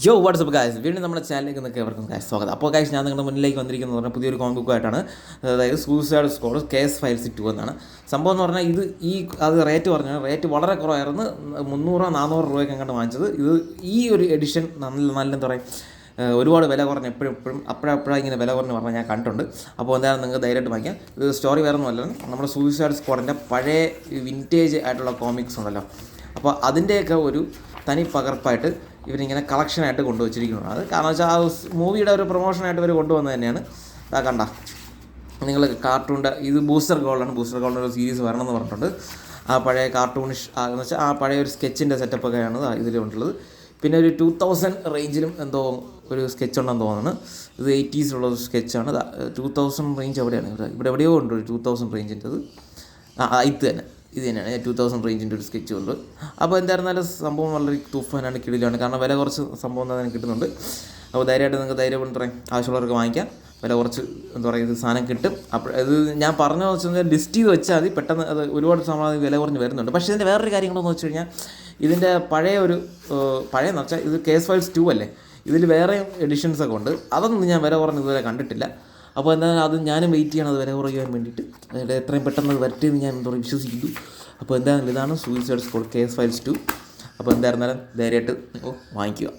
യോ WhatsApp guys, വീണ്ടും നമ്മുടെ ചാനലിലേക്ക് നിൽക്കുക എവർക്കും ഗായ്സ് സ്വാഗതം. അപ്പോൾ ഗായ്സ്, ഞാൻ നിങ്ങളുടെ മുന്നിലേക്ക് വന്നിരിക്കുന്നത് പറഞ്ഞാൽ പുതിയൊരു കോമിക് ബുക്കായിട്ടാണ്. അതായത് സൂയിസൈഡ് സ്ക്വാഡ് കേസ് ഫയൽസ് 2 എന്നാണ് സംഭവം എന്ന് പറഞ്ഞാൽ. അത് റേറ്റ് പറഞ്ഞാൽ റേറ്റ് വളരെ കുറവായിരുന്നു. 300-400 രൂപയ്ക്ക് അങ്ങോട്ട് വാങ്ങിച്ചത്. ഈ ഒരു എഡിഷൻ നല്ല എന്താ പറയുക, ഒരുപാട് വില കുറഞ്ഞ് എപ്പോഴും അപ്പോഴപ്പോഴാണ് ഇങ്ങനെ വില കുറഞ്ഞ് പറഞ്ഞാൽ ഞാൻ കണ്ടിട്ടുണ്ട്. അപ്പോൾ എന്തായാലും നിങ്ങൾക്ക് ധൈര്യമായിട്ട് വാങ്ങിക്കാം. ഇത് സ്റ്റോറി വേറെ ഒന്നുമല്ല, നമ്മുടെ സൂയിസൈഡ് സ്ക്വാഡിൻ്റെ പഴയ വിൻറ്റേജ് ആയിട്ടുള്ള കോമിക്സ് ഉണ്ടല്ലോ, അപ്പോൾ അതിൻ്റെയൊക്കെ ഒരു തനി പകർപ്പായിട്ട് ഇവരിങ്ങനെ കളക്ഷനായിട്ട് കൊണ്ടുവച്ചിരിക്കുന്നതാണ്. അത് കാരണം വെച്ചാൽ ആ മൂവിയുടെ ഒരു പ്രൊമോഷനായിട്ട് ഇവർ കൊണ്ടുവന്നത് തന്നെയാണ്. അതാ കണ്ട നിങ്ങൾ കാർട്ടൂണിൻ്റെ ഇത് ബൂസ്റ്റർ ഗോൾഡാണ്. ബൂസ്റ്റർ ഗോൾഡിൻ്റെ ഒരു സീരീസ് വരണമെന്ന് പറഞ്ഞിട്ടുണ്ട്. ആ പഴയ കാർട്ടൂണിഷ് എന്ന് വെച്ചാൽ ആ പഴയ ഒരു സ്കെച്ചിൻ്റെ സെറ്റപ്പൊക്കെയാണ് ഇതിലുള്ളത്. പിന്നെ ഒരു 2000 റേഞ്ചിലും എന്തോ ഒരു സ്കെച്ച് ഉണ്ടെന്ന് തോന്നുന്നു. ഇത് 80s ഒരു സ്കെച്ചാണ്. 2000 റേഞ്ച് എവിടെയാണ്? ഇവിടെ എവിടെയോ ഉണ്ട് ഒരു 2000 റേഞ്ചിൻ്റെത്. ഇത് തന്നെയാണ് 2000 റേഞ്ചിൻ്റെ ഒരു സ്കെച്ച് ഉണ്ട്. അപ്പോൾ എന്തായിരുന്നാലും സംഭവം വളരെ തുഫാനാണ്, കിടിലാണ്. കാരണം വില കുറച്ച് സംഭവം തന്നെ കിട്ടുന്നുണ്ട്. അപ്പോൾ ധൈര്യമായിട്ട് നിങ്ങൾക്ക് ധൈര്യപ്പെട്ട് ആവശ്യമുള്ളവർക്ക് വാങ്ങിക്കാം. വില കുറച്ച് എന്താ പറയുക, ഇത് സാധനം കിട്ടും. അപ്പോൾ ഇത് ഞാൻ പറഞ്ഞു വെച്ചാൽ ലിസ്റ്റ് ചെയ്ത് വെച്ചാൽ മതി, പെട്ടെന്ന് അത് ഒരുപാട് സമയം വില കുറഞ്ഞ് വരുന്നുണ്ട്. പക്ഷേ ഇതിൻ്റെ വേറൊരു കാര്യങ്ങളെന്ന് വെച്ച് കഴിഞ്ഞാൽ, ഇതിൻ്റെ പഴയെന്ന് വെച്ചാൽ ഇത് കേസ് ഫയൽസ് 2 അല്ലേ, ഇതിൽ വേറെ എഡിഷൻസൊക്കെ ഉണ്ട്. അതൊന്നും ഞാൻ വില കുറഞ്ഞ് ഇതുവരെ കണ്ടിട്ടില്ല. അപ്പോൾ എന്തായാലും അത് ഞാനും വെയിറ്റ് ചെയ്യണം, അത് വില കുറയാൻ വേണ്ടിയിട്ട്. അതായത് എത്രയും പെട്ടെന്ന് അത് വരട്ടെ എന്ന് ഞാൻ വിശ്വസിക്കുന്നു. അപ്പോൾ എന്തായാലും ഇതാണ് സൂയിസൈഡ് സ്ക്വാഡ് കേസ് ഫയൽസ് 2. അപ്പോൾ എന്തായിരുന്നാലും ധൈര്യമായിട്ട് വാങ്ങിക്കുക.